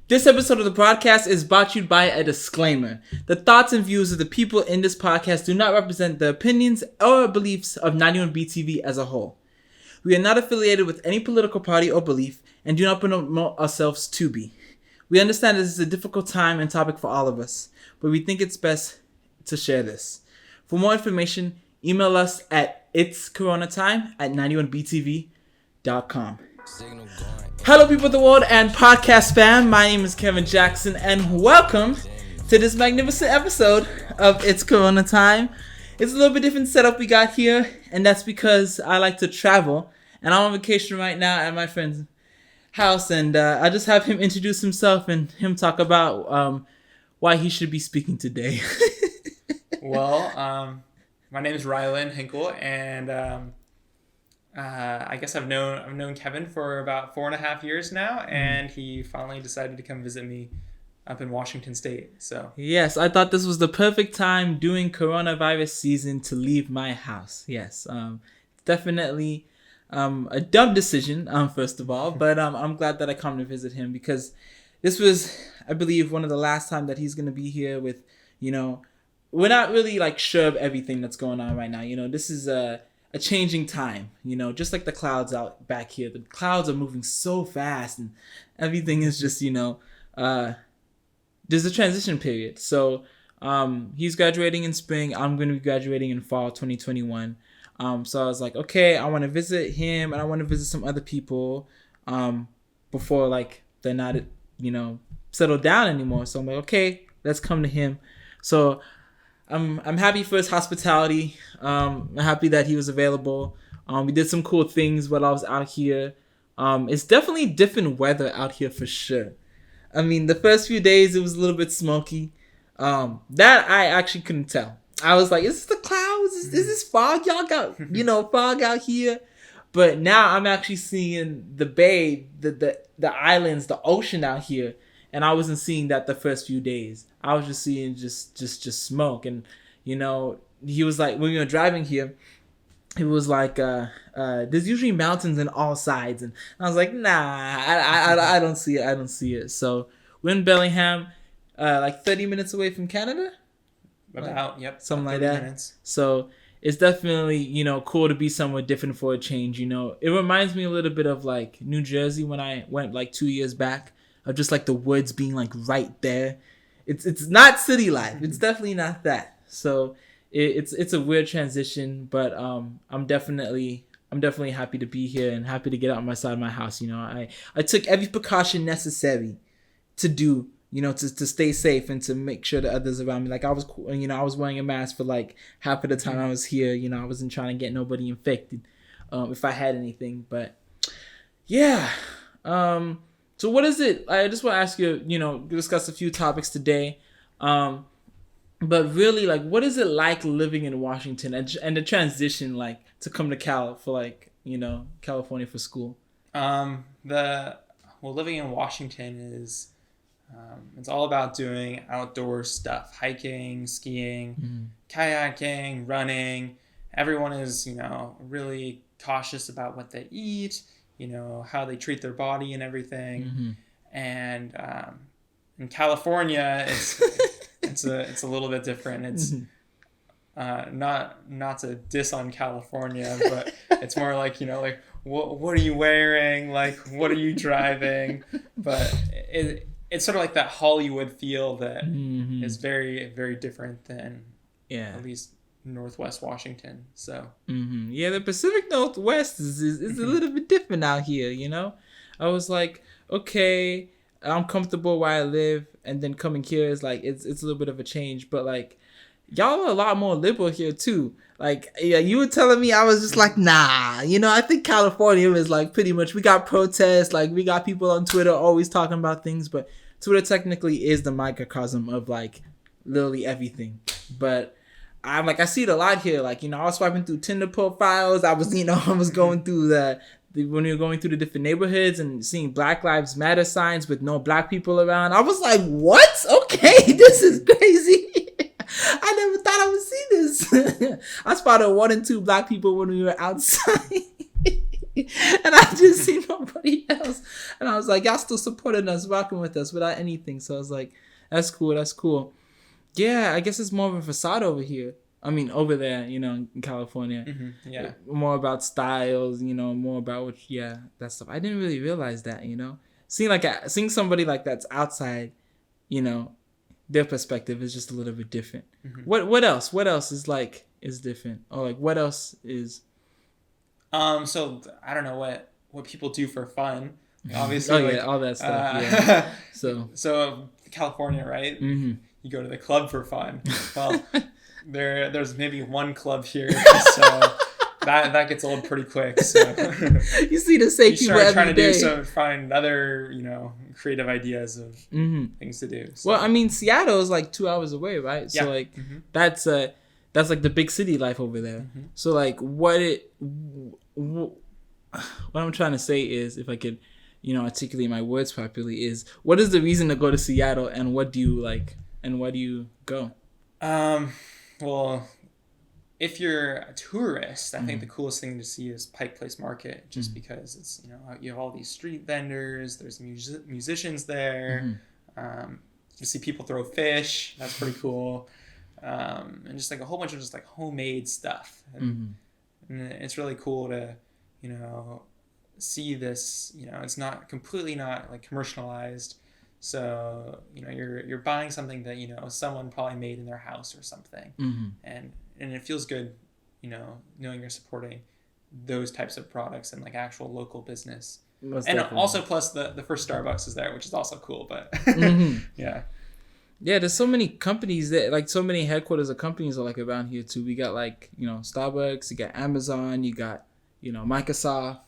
This episode of the podcast is brought to you by a disclaimer. The thoughts and views of the people in this podcast do not represent the opinions or beliefs of 91BTV as a whole. We are not affiliated with any political party or belief and do not promote ourselves to be. We understand this is a difficult time and topic for all of us, but we think it's best to share this. For more information, email us at itscoronatime@91btv.com. Hello people of the world and podcast fam, my name is Kevin Jackson and welcome to this magnificent episode of It's Corona Time. It's a little bit different setup we got here, and that's because I like to travel and I'm on vacation right now at my friend's house, and I just have him introduce himself and him talk about why he should be speaking today. Well, my name is Rylan Hinkle, and I guess I've known Kevin for about 4.5 years now, and he finally decided to come visit me up in Washington State. So yes, I thought this was the perfect time during coronavirus season to leave my house. Yes, definitely a dumb decision, first of all, but I'm glad that I come to visit him because this was, I believe, one of the last time that he's going to be here with, we're not really like sure of everything that's going on right now. This is a changing time, just like the clouds out back here. The clouds are moving so fast and everything is just, there's a transition period. So he's graduating in spring. I'm going to be graduating in fall 2021. So I was like, okay, I want to visit him and I want to visit some other people before like they're not, settled down anymore. So I'm like, okay, let's come to him. So I'm happy for his hospitality. I'm happy that he was available. We did some cool things while I was out here. It's definitely different weather out here for sure. I mean, the first few days it was a little bit smoky. That I actually couldn't tell. I was like, is this the clouds? Is this fog? Y'all got, fog out here? But now I'm actually seeing the bay, the islands, the ocean out here. And I wasn't seeing that the first few days. I was just seeing just smoke. And, he was like, when we were driving here, it was like, there's usually mountains on all sides. And I was like, nah, I don't see it. I don't see it. So we're in Bellingham, like 30 minutes away from Canada. Yep. Something like that. Minutes. So it's definitely, cool to be somewhere different for a change. It reminds me a little bit of like New Jersey when I went like 2 years back. Of just like the woods being like right there. It's not city life. It's definitely not that. So it's a weird transition, but I'm definitely happy to be here and happy to get out on my side of my house. I took every precaution necessary to do, to stay safe and to make sure that others around me, like I was wearing a mask for like half of the time I was here. I wasn't trying to get nobody infected if I had anything, but yeah. So what is it? I just want to ask you, discuss a few topics today. But really, like, what is it like living in Washington and the transition, like, to come to Cal for, like, California for school? Living in Washington is, it's all about doing outdoor stuff, hiking, skiing, kayaking, running. Everyone is, really cautious about what they eat. How they treat their body and everything. And in California, it's a little bit different. It's not to diss on California, but it's more like, like what are you wearing? Like, what are you driving? But it's sort of like that Hollywood feel that is very, very different than at least Northwest Washington. So yeah, the Pacific Northwest is a little bit different out here. I was like, okay, I'm comfortable where I live, and then coming here is like it's a little bit of a change, but like y'all are a lot more liberal here too. Like, yeah, you were telling me, I was just like, nah, I think California is like pretty much, we got protests, like we got people on Twitter always talking about things, but Twitter technically is the microcosm of like literally everything. But I'm like, I see it a lot here. Like, I was swiping through Tinder profiles. I was, I was going through when we were going through the different neighborhoods and seeing Black Lives Matter signs with no black people around. I was like, what? Okay, this is crazy. I never thought I would see this. I spotted 1 and 2 black people when we were outside. And I just see nobody else. And I was like, y'all still supporting us, rocking with us without anything. So I was like, that's cool. That's cool. Yeah, I guess it's more of a facade over here. I mean, over there, you know, in California. Mm-hmm. Yeah. More about styles, you know, more about that stuff. I didn't really realize that, you know. Seeing somebody like that's outside, you know, their perspective is just a little bit different. Mm-hmm. What else? What else is different? Or like what else is So I don't know what people do for fun. Obviously, all that stuff. Yeah. So California, right? Mm-hmm. You go to the club for fun. Well, there's maybe one club here, so that gets old pretty quick. So you see the same people every trying to day. find other, you know, creative ideas of things to do. So. Well, I mean, Seattle is like 2 hours away, right? Yeah. So like that's like the big city life over there. Mm-hmm. So like what I'm trying to say is, if I could, you know, articulate my words properly, is what is the reason to go to Seattle, and what do you like, and why do you go? Well, if you're a tourist, I think the coolest thing to see is Pike Place Market, just because it's, you know, you have all these street vendors, there's musicians there, you see people throw fish, that's pretty cool, and just like a whole bunch of just like homemade stuff, and it's really cool to, you know, see this, you know, it's not completely not like commercialized. So, you know, you're buying something that, you know, someone probably made in their house or something. And it feels good, you know, knowing you're supporting those types of products and like actual local business. Most and definitely. Also plus the first Starbucks is there, which is also cool, but yeah. Yeah, there's so many companies that, like, so many headquarters of companies are like around here too. We got like, you know, Starbucks, you got Amazon, you got, you know, Microsoft.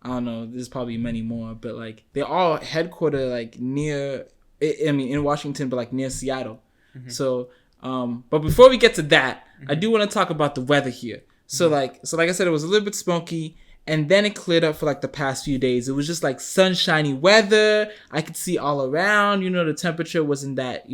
I don't know, there's probably many more, but like they're all headquartered like near, I mean, in Washington, but like near Seattle. So but before we get to that, I do want to talk about the weather here. So like I said, it was a little bit smoky, and then it cleared up for like the past few days. It was just like sunshiny weather. I could see all around, you know, the temperature wasn't that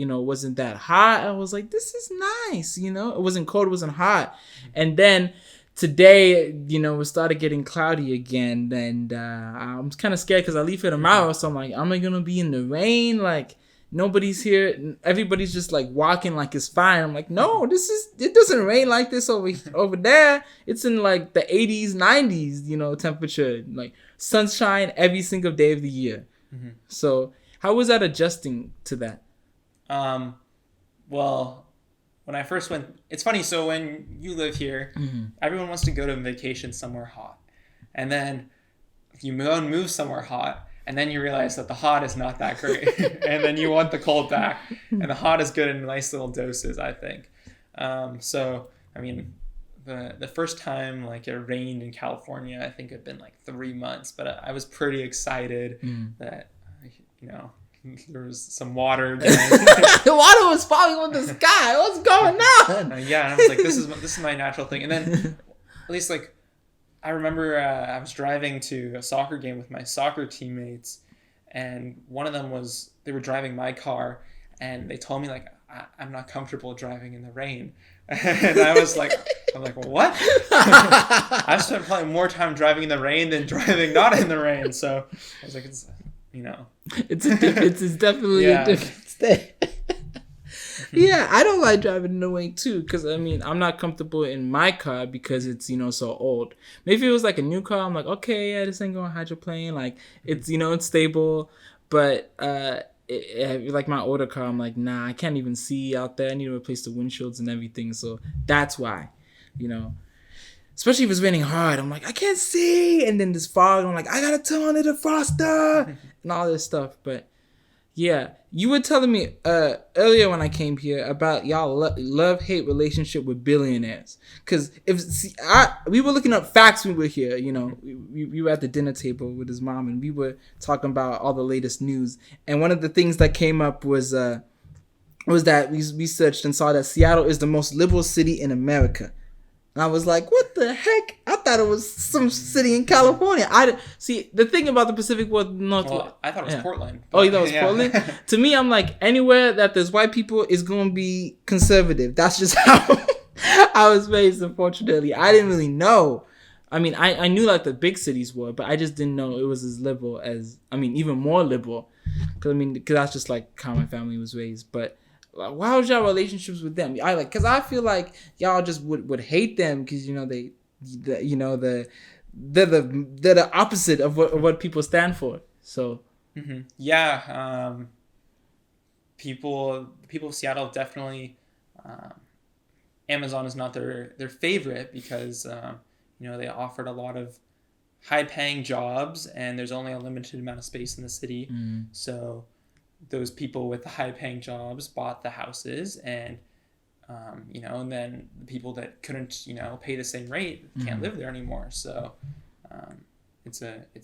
hot. I was like, this is nice, you know, it wasn't cold, it wasn't hot. And then today, you know, it started getting cloudy again, and I'm kind of scared because I leave here tomorrow. So I'm like, am I gonna be in the rain? Like, nobody's here. Everybody's just like walking like it's fine. I'm like, no, it doesn't rain like this over there. It's in like the 80s, 90s, you know, temperature, like sunshine every single day of the year. So how was that adjusting to that? Well, when I first went, it's funny. So when you live here, everyone wants to go to vacation somewhere hot. And then you move somewhere hot, and then you realize that the hot is not that great. And then you want the cold back. And the hot is good in nice little doses, I think. So, I mean, the first time like it rained in California, I think it had been like 3 months. But I was pretty excited that, you know, there was some water there. The water was falling on the sky. What's going on? Yeah, and I was like, this is my natural thing. And then, at least like, I remember I was driving to a soccer game with my soccer teammates, and one of them they were driving my car, and they told me like, I'm not comfortable driving in the rain. And I'm like, what? I've spent probably more time driving in the rain than driving not in the rain. So I was like, it's, you know. It's definitely a different state. Yeah, I don't like driving in the rain too, because I mean, I'm not comfortable in my car because it's, you know, so old. Maybe if it was like a new car, I'm like, okay, yeah, this ain't going hydroplane, like it's, you know, it's stable. But like my older car, I'm like, nah, I can't even see out there. I need to replace the windshields and everything. So that's why, you know, especially if it's raining hard, I'm like, I can't see. And then this fog, I'm like, I gotta turn on the defroster and all this stuff. But yeah, you were telling me earlier when I came here about y'all love-hate relationship with billionaires. Because we were looking up facts when we were here, you know. We were at the dinner table with his mom, and we were talking about all the latest news. And one of the things that came up was that we researched and saw that Seattle is the most liberal city in America. And I was like, what the heck? I thought it was some city in California. See, the thing about the Pacific Northwest. Well, I thought it was Portland. Oh, you thought it was Portland? To me, I'm like, anywhere that there's white people is going to be conservative. That's just how I was raised, unfortunately. I didn't really know. I mean, I knew like the big cities were, but I just didn't know it was as liberal as, I mean, even more liberal. Because that's just like how my family was raised. But like, how was y'all relationships with them? Because I feel like y'all just would hate them because, you know, they're the opposite of what people stand for. So. Yeah. People of Seattle definitely, Amazon is not their favorite because, they offered a lot of high-paying jobs, and there's only a limited amount of space in the city. So those people with the high-paying jobs bought the houses, and and then the people that couldn't, pay the same rate can't live there anymore. So it's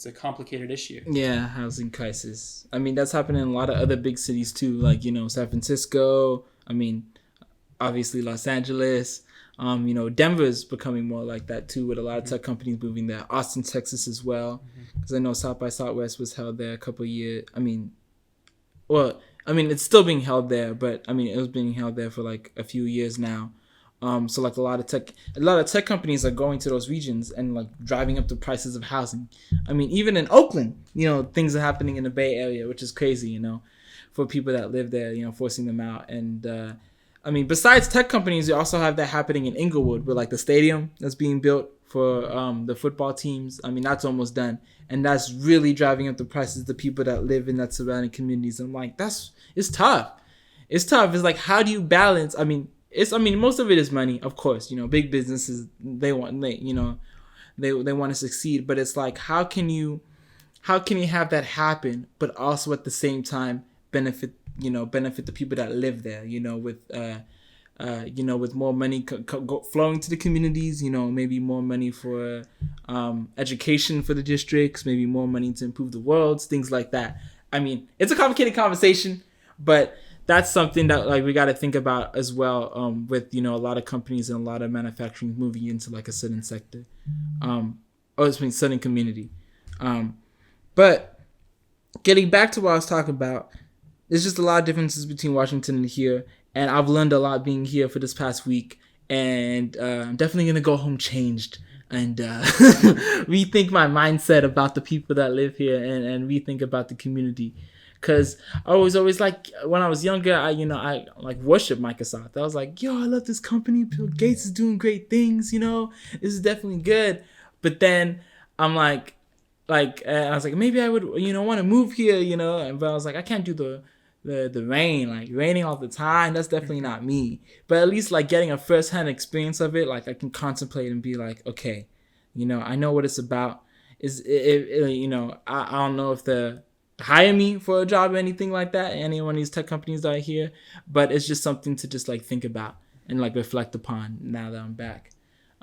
a complicated issue. Yeah, housing crisis. I mean, that's happening in a lot of other big cities too, like, San Francisco. I mean, obviously Los Angeles. Denver's becoming more like that too, with a lot of tech companies moving there. Austin, Texas as well, because I know South by Southwest was held there a couple of years. It's still being held there, but it was being held there for like a few years now. So like a lot of tech companies are going to those regions and like driving up the prices of housing. I mean, even in Oakland, things are happening in the Bay Area, which is crazy, for people that live there, forcing them out. And besides tech companies, you also have that happening in Inglewood, with like the stadium that's being built for the football teams. I mean, that's almost done, and that's really driving up the prices of the people that live in that surrounding communities. And I'm like, it's tough. It's tough. It's like, how do you balance? Most of it is money, of course. Big businesses, they want to succeed, but it's like, how can you have that happen, but also at the same time benefit the people that live there, with more money flowing to the communities, maybe more money for education for the districts, maybe more money to improve the worlds, things like that. I mean, it's a complicated conversation, but that's something that like we got to think about as well, with a lot of companies and a lot of manufacturing moving into like a certain sector, certain community. But getting back to what I was talking about, there's just a lot of differences between Washington and here, and I've learned a lot being here for this past week, and I'm definitely gonna go home changed and rethink my mindset about the people that live here, and rethink about the community. Cause I was always like, when I was younger, I like worship Microsoft. I was like, yo, I love this company. Bill Gates is doing great things. This is definitely good. But then I'm like, I was like, maybe I would, want to move here, But I was like, I can't do the rain, like raining all the time. That's definitely not me. But at least like getting a first-hand experience of it, like I can contemplate and be like, okay, I know what it's about. I don't know if the hire me for a job or anything like that, any one of these tech companies that are here, but it's just something to just like think about and like reflect upon now that I'm back.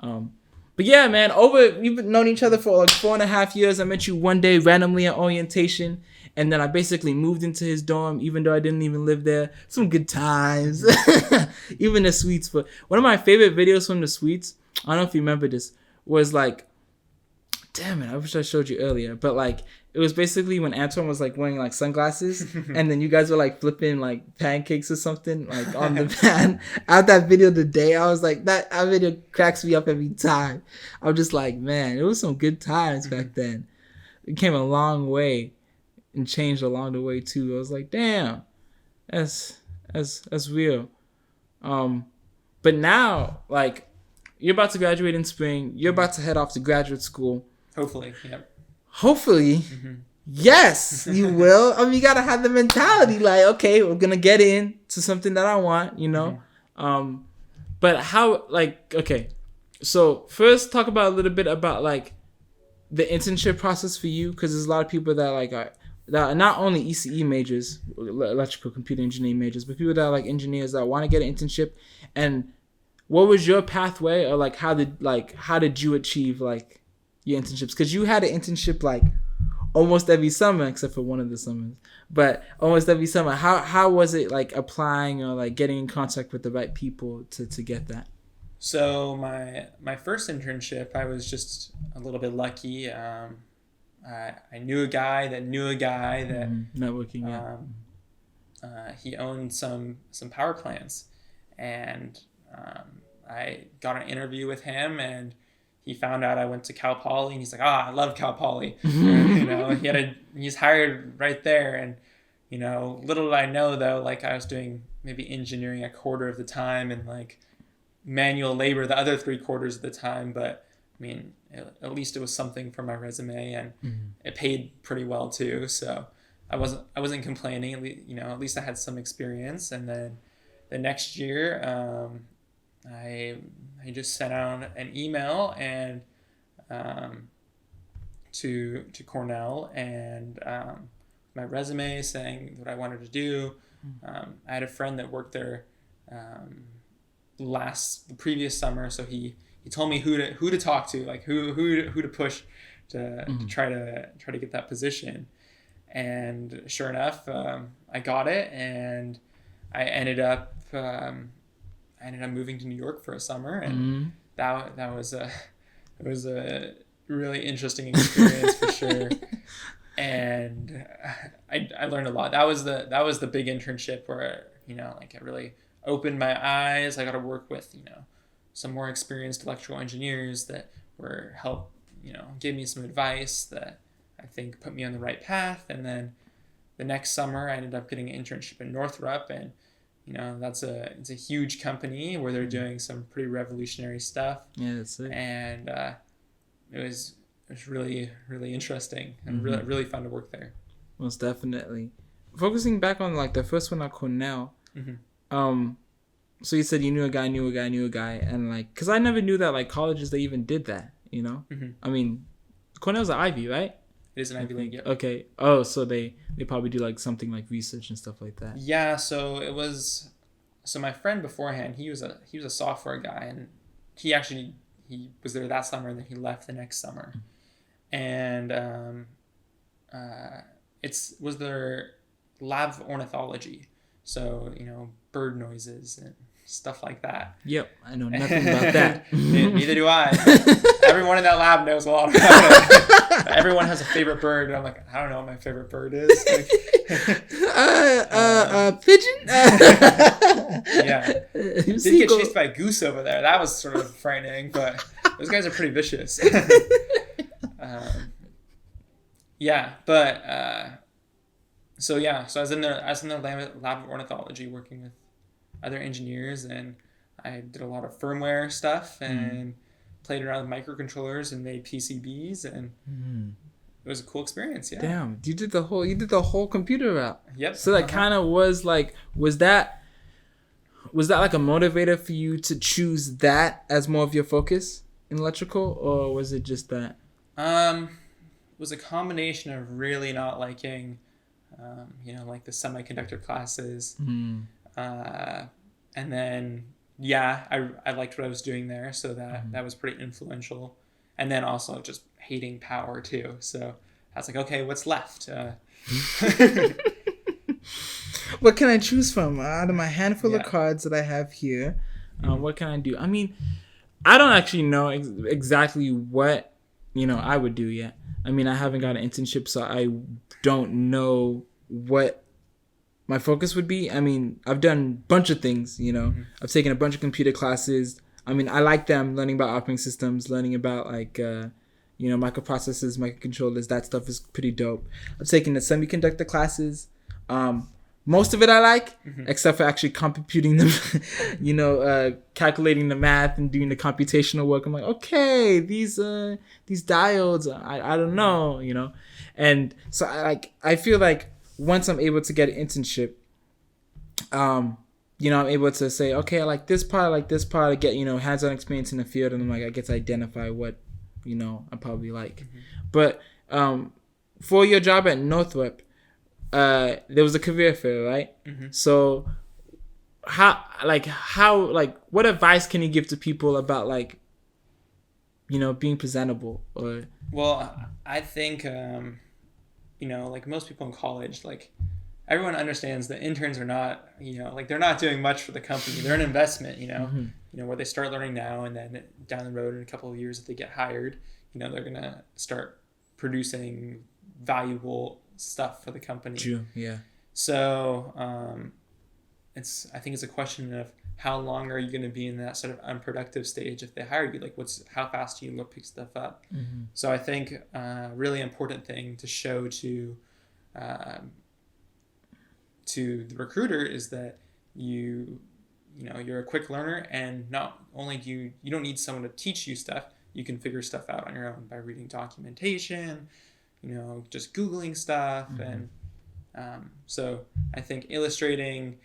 But yeah, man, we've known each other for like 4.5 years. I met you one day randomly at orientation, and then I basically moved into his dorm, even though I didn't even live there. Some good times. Even the suites. But one of my favorite videos from the suites, I don't know if you remember this, was like, damn it, I wish I showed you earlier, but like it was basically when Antoine was like wearing like sunglasses and then you guys were like flipping like pancakes or something like on the pan. I had that video today. I was like, that video cracks me up every time. I'm just like, man, it was some good times back then. It came a long way and changed along the way too. I was like, damn, that's real. But now, like, you're about to graduate in spring. You're about to head off to graduate school. Hopefully, yep. Hopefully, yes, you will. You gotta have the mentality like, okay, we're gonna get into something that I want, But how, like, okay. So first, talk about a little bit about like the internship process for you, because there's a lot of people that like that are not only ECE majors, electrical computer engineering majors, but people that are like engineers that want to get an internship. And what was your pathway, or like how did you achieve like your internships? Because you had an internship like almost every summer, except for one of the summers, but almost every summer. How was it like applying or like getting in contact with the right people to get that? So my first internship, I was just a little bit lucky. I knew a guy that knew a guy that networking. he owned some power plants, and I got an interview with him, and he found out I went to Cal Poly, and he's like, I love Cal Poly. He's hired right there. And, little did I know though, like I was doing maybe engineering a quarter of the time and like manual labor the other 3/4 of the time. But I mean, at least it was something for my resume, and it paid pretty well too. So I wasn't complaining. At least I had some experience. And then the next year, I just sent out an email and to Cornell and my resume saying what I wanted to do. I had a friend that worked there the previous summer, so he told me who to talk to, like who to push to try to get that position. And sure enough, I got it, and I ended up moving to New York for a summer, and that was a really interesting experience for sure. And I learned a lot. That was the big internship where it really opened my eyes. I got to work with some more experienced electrical engineers that gave me some advice that I think put me on the right path. And then the next summer I ended up getting an internship in Northrop, and it's a huge company where they're doing some pretty revolutionary stuff. Yeah, that's it. And it was really, really interesting and really, really fun to work there. Most definitely. Focusing back on like the first one at Cornell, so you said you knew a guy, and like, cause I never knew that like colleges they even did that. I mean, Cornell's an Ivy, right? It is an Ivy League. Yep. Okay. Oh, so they probably do like something like research and stuff like that. Yeah. So my friend beforehand, he was a software guy, and he was there that summer, and then he left the next summer, and was their lab of ornithology, so bird noises and stuff like that. Yep, I know nothing about that. Neither do I. Everyone in that lab knows a lot about it. Everyone has a favorite bird, and I'm like, I don't know what my favorite bird is. Like, pigeon. Yeah, did get chased by a goose over there. That was sort of frightening, but those guys are pretty vicious. So I was in the lab of ornithology working with other engineers, and I did a lot of firmware stuff and played around with microcontrollers and made PCBs, and it was a cool experience. Yeah. Damn, you did the whole computer route. Yep. So that kind of was like, was that like a motivator for you to choose that as more of your focus in electrical, or was it just that? It was a combination of really not liking, like the semiconductor classes. And then, I liked what I was doing there, so that was pretty influential. And then also just hating power too. So I was like, okay, what's left? What can I choose from out of my handful of cards that I have here? What can I do? I mean, I don't actually know exactly what I would do yet. I mean, I haven't got an internship, so I don't know what my focus would be. I mean, I've done a bunch of things, I've taken a bunch of computer classes. I mean, I like them, learning about operating systems, learning about like, microprocessors, microcontrollers. That stuff is pretty dope. I've taken the semiconductor classes. Most of it I like, except for actually computing them, calculating the math and doing the computational work. I'm like, okay, these diodes, I don't know, And so I feel like once I'm able to get an internship, I'm able to say, okay, I like this part, I get, hands-on experience in the field, and I'm like, I get to identify what, I probably like. But for your job at Northrop, there was a career fair, right? So what advice can you give to people about like, being presentable? Or well, I think like most people in college, like everyone understands that interns are not, they're not doing much for the company. They're an investment, where they start learning now, and then down the road in a couple of years, if they get hired, they're gonna start producing valuable stuff for the company. True. Yeah. So I think it's a question of how long are you going to be in that sort of unproductive stage if they hire you? Like, how fast do you pick stuff up? So I think a really important thing to show to the recruiter is that you're a quick learner, and not only do you don't need someone to teach you stuff, you can figure stuff out on your own by reading documentation, just Googling stuff. And so I think illustrating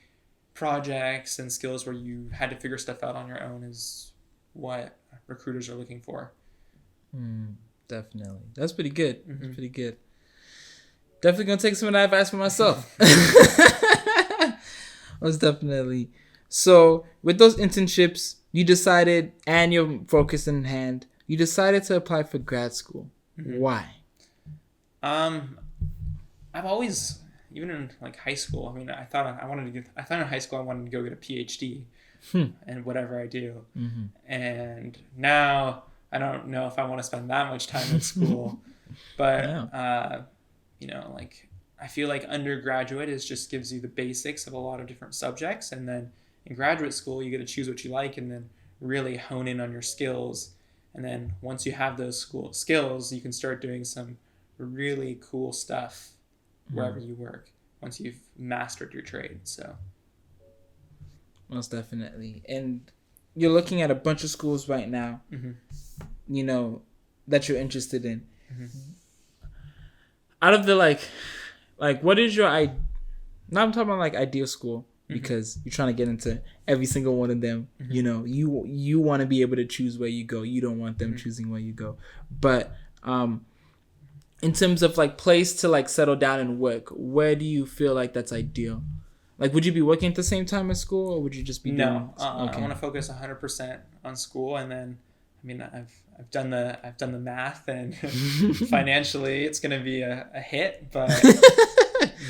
projects and skills where you had to figure stuff out on your own is what recruiters are looking for. Definitely. That's pretty good. That's pretty good. Definitely gonna take some of that advice for myself. Most definitely. So with those internships, you decided, and your focus in hand, you decided to apply for grad school. Why? I've always, even in like high school, I mean, I thought in high school I wanted to go get a PhD and whatever I do. And now I don't know if I want to spend that much time in school, but like I feel like undergraduate just gives you the basics of a lot of different subjects, and then in graduate school you get to choose what you like and then really hone in on your skills. And then once you have those skills, you can start doing some really cool stuff wherever you work once you've mastered your trade. So most definitely. And you're looking at a bunch of schools right now, that you're interested in. Out of the like what is your now I'm talking about like ideal school, because you're trying to get into every single one of them. You want to be able to choose where you go. You don't want them choosing where you go. But in terms of like place to like settle down and work, where do you feel like that's ideal? Like, would you be working at the same time as school, or would you just be No, I want to focus 100% on school. And then, I mean, I've done the math, and financially it's going to be a hit, but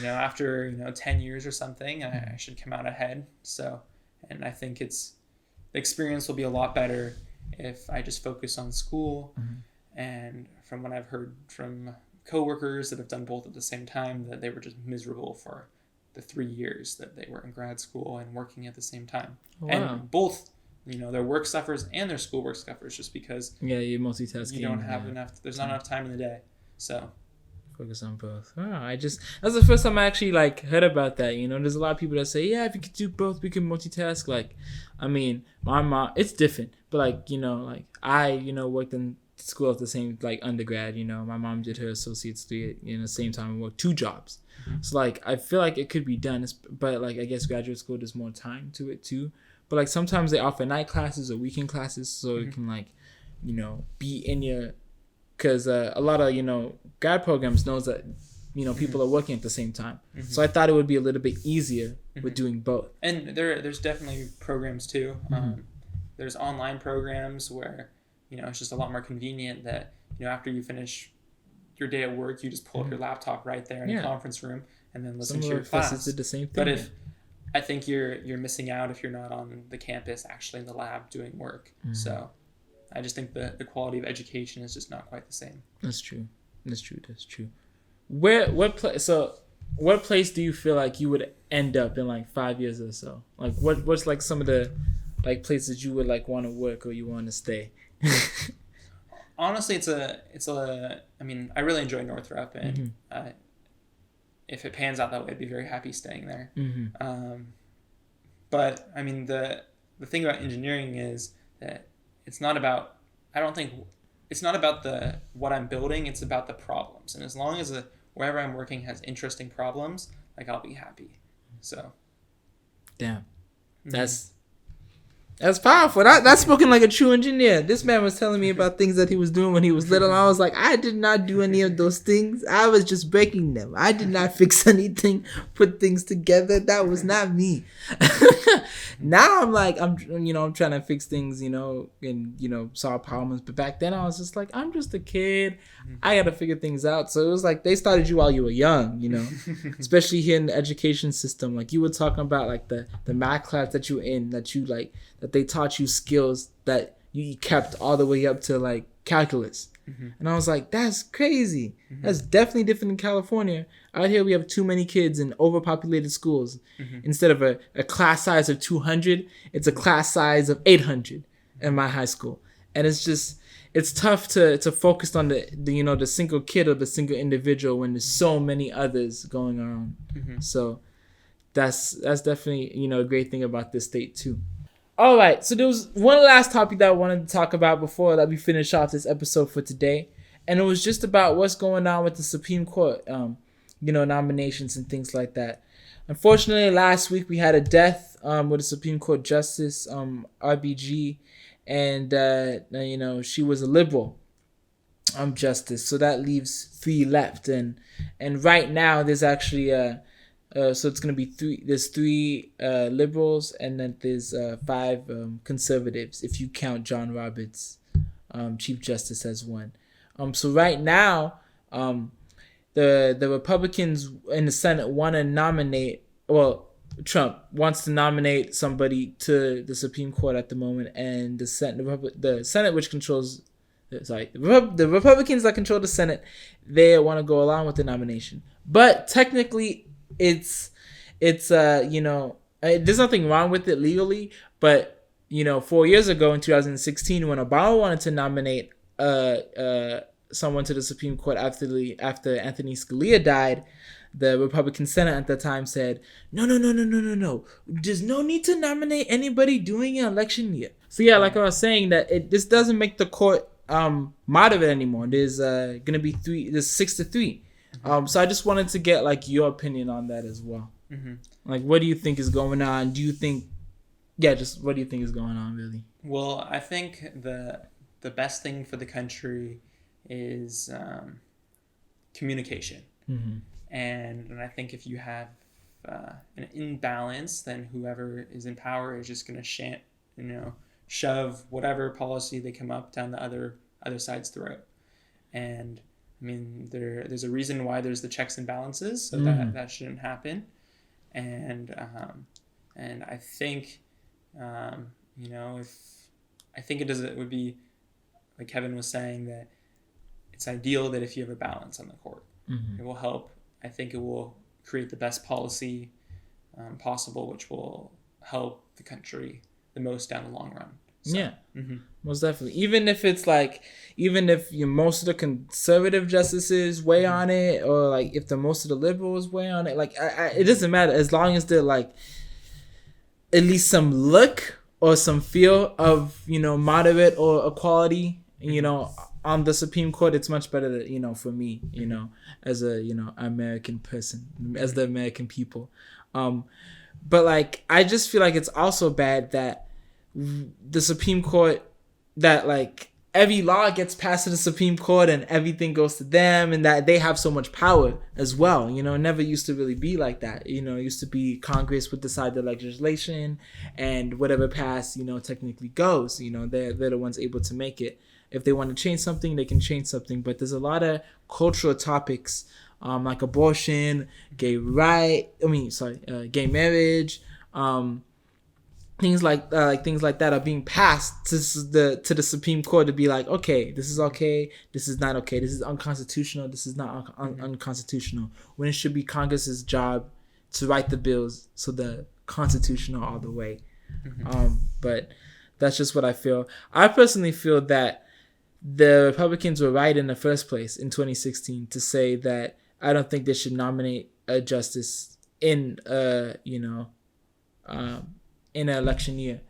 after 10 years or something, I should come out ahead. So, and I think the experience will be a lot better if I just focus on school. And from what I've heard from coworkers that have done both at the same time, that they were just miserable for the 3 years that they were in grad school and working at the same time. Wow. And both, their work suffers and their schoolwork suffers, just because you're multitasking. You don't have enough. There's not enough time in the day. So focus on both. That's the first time I actually like heard about that. There's a lot of people that say, yeah, if you could do both, we can multitask. Like, I mean, my mom, it's different, but I worked in school at the same undergrad. My mom did her associate's degree in the same time and worked 2 jobs. So I feel like it could be done, but I guess graduate school, there's more time to it too. But sometimes they offer night classes or weekend classes, so it can be in your, because a lot of grad programs knows that people are working at the same time. So I thought it would be a little bit easier with doing both. And there's definitely programs too. There's online programs where it's just a lot more convenient that after you finish your day at work, you just pull up your laptop right there in a conference room and then listen to your class. Did the same thing. But I think you're missing out if you're not on the campus actually in the lab doing work. So I just think the quality of education is just not quite the same. That's true. What place do you feel like you would end up in 5 years or so? What's some of the places you would want to work or you want to stay? Honestly, I mean, I really enjoy Northrop, and if it pans out that way, I'd be very happy staying there. But I mean, the thing about engineering is that it's not about what I'm building, it's about the problems. And as long as wherever I'm working has interesting problems, I'll be happy. So damn. That's powerful. That's spoken like a true engineer. This man was telling me about things that he was doing when he was little. And I was like, I did not do any of those things. I was just breaking them. I did not fix anything, put things together. That was not me. Now I'm trying to fix things, and solve problems. But back then I was just I'm just a kid. I got to figure things out. So it was they started you while you were young, especially here in the education system. You were talking about the math class that you were in, that you that they taught you skills that you kept all the way up to calculus. And I was like, that's crazy. That's definitely different in California. Out here, we have too many kids in overpopulated schools. Instead of a class size of 200, it's a class size of 800 in my high school. And it's tough to focus on the single kid or the single individual when there's so many others going around. So that's definitely, a great thing about this state too. All right, so there was one last topic that I wanted to talk about before that we finish off this episode for today, and it was just about what's going on with the Supreme Court, nominations and things like that. Unfortunately, last week we had a death with a Supreme Court justice, RBG, and she was a liberal justice, so that leaves 3 left, and right now there's actually so it's going to be 3. There's 3 liberals, and then there's 5 conservatives, if you count John Roberts, Chief Justice, as one. So right now, the Republicans in the Senate want to nominate. Well, Trump wants to nominate somebody to the Supreme Court at the moment, and the Senate, which controls. The Republicans that control the Senate, they want to go along with the nomination, but technically. It's there's nothing wrong with it legally, but 4 years ago in 2016 when Obama wanted to nominate someone to the Supreme Court after Anthony Scalia died, the Republican Senate at the time said no, there's no need to nominate anybody during an election year. So yeah, like I was saying, that this doesn't make the court moderate anymore. There's gonna be 6-3. So I just wanted to get your opinion on that as well. What do you think is going on? Do you think, just what do you think is going on really? Well, I think the best thing for the country is communication. And I think if you have an imbalance, then whoever is in power is just going to shove whatever policy they come up down the other side's throat. And I mean, there's a reason why there's the checks and balances, so that shouldn't happen. And I think, it would be, like Kevin was saying, that it's ideal that if you have a balance on the court, it will help. I think it will create the best policy possible, which will help the country the most down the long run. So, yeah, most definitely. Even if most of the conservative justices weigh on it, or if most of the liberals weigh on it, it doesn't matter as long as they're at least some look or some feel of moderate or equality. On the Supreme Court, it's much better that, for me, as a American person, as the American people. But I just feel like it's also bad that the Supreme Court, that every law gets passed to the Supreme Court and everything goes to them, and that they have so much power as well. It never used to really be like that. It used to be Congress would decide the legislation, and whatever passed, technically goes. They're the ones able to make it. If they want to change something, they can change something. But there's a lot of cultural topics, like abortion, gay marriage, things like that are being passed to the Supreme Court to be okay, this is okay, this is not okay, this is unconstitutional, this is not unconstitutional, when it should be Congress's job to write the bills so the constitutional all the way. But that's just what I feel. I personally feel that the Republicans were right in the first place in 2016 to say that I don't think they should nominate a justice in in an election year,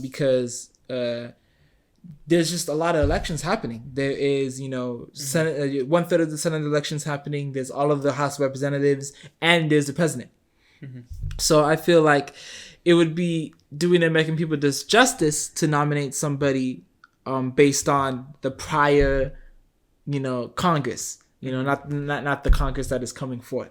because there's just a lot of elections happening. There is, Senate, 1/3 of the Senate elections happening. There's all of the House of Representatives, and there's the president. So I feel like it would be doing the American people disjustice to nominate somebody based on the prior, Congress. Not the Congress that is coming forth.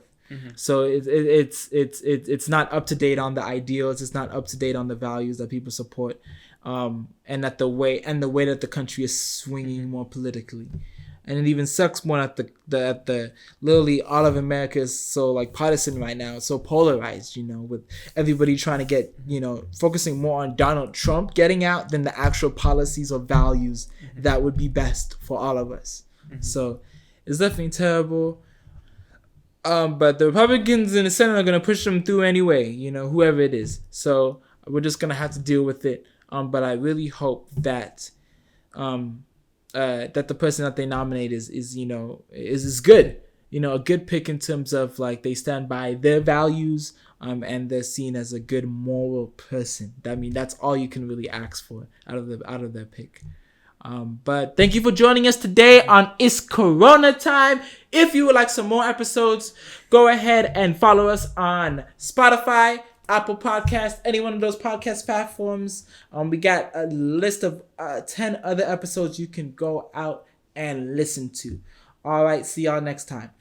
So it's not up to date on the ideals. It's not up to date on the values that people support, and that the way that the country is swinging more politically. And it even sucks more at the literally all of America is so like partisan right now. It's so polarized, with everybody trying to get, focusing more on Donald Trump getting out than the actual policies or values that would be best for all of us. So it's definitely terrible. But the Republicans in the Senate are going to push them through anyway, whoever it is. So we're just going to have to deal with it. But I really hope that that the person that they nominate is good, a good pick in terms of like they stand by their values, and they're seen as a good moral person. That's all you can really ask for out of their pick. But thank you for joining us today on It's Corona Time. If you would like some more episodes, go ahead and follow us on Spotify, Apple Podcast, any one of those podcast platforms. We got a list of 10 other episodes you can go out and listen to. All right, see y'all next time.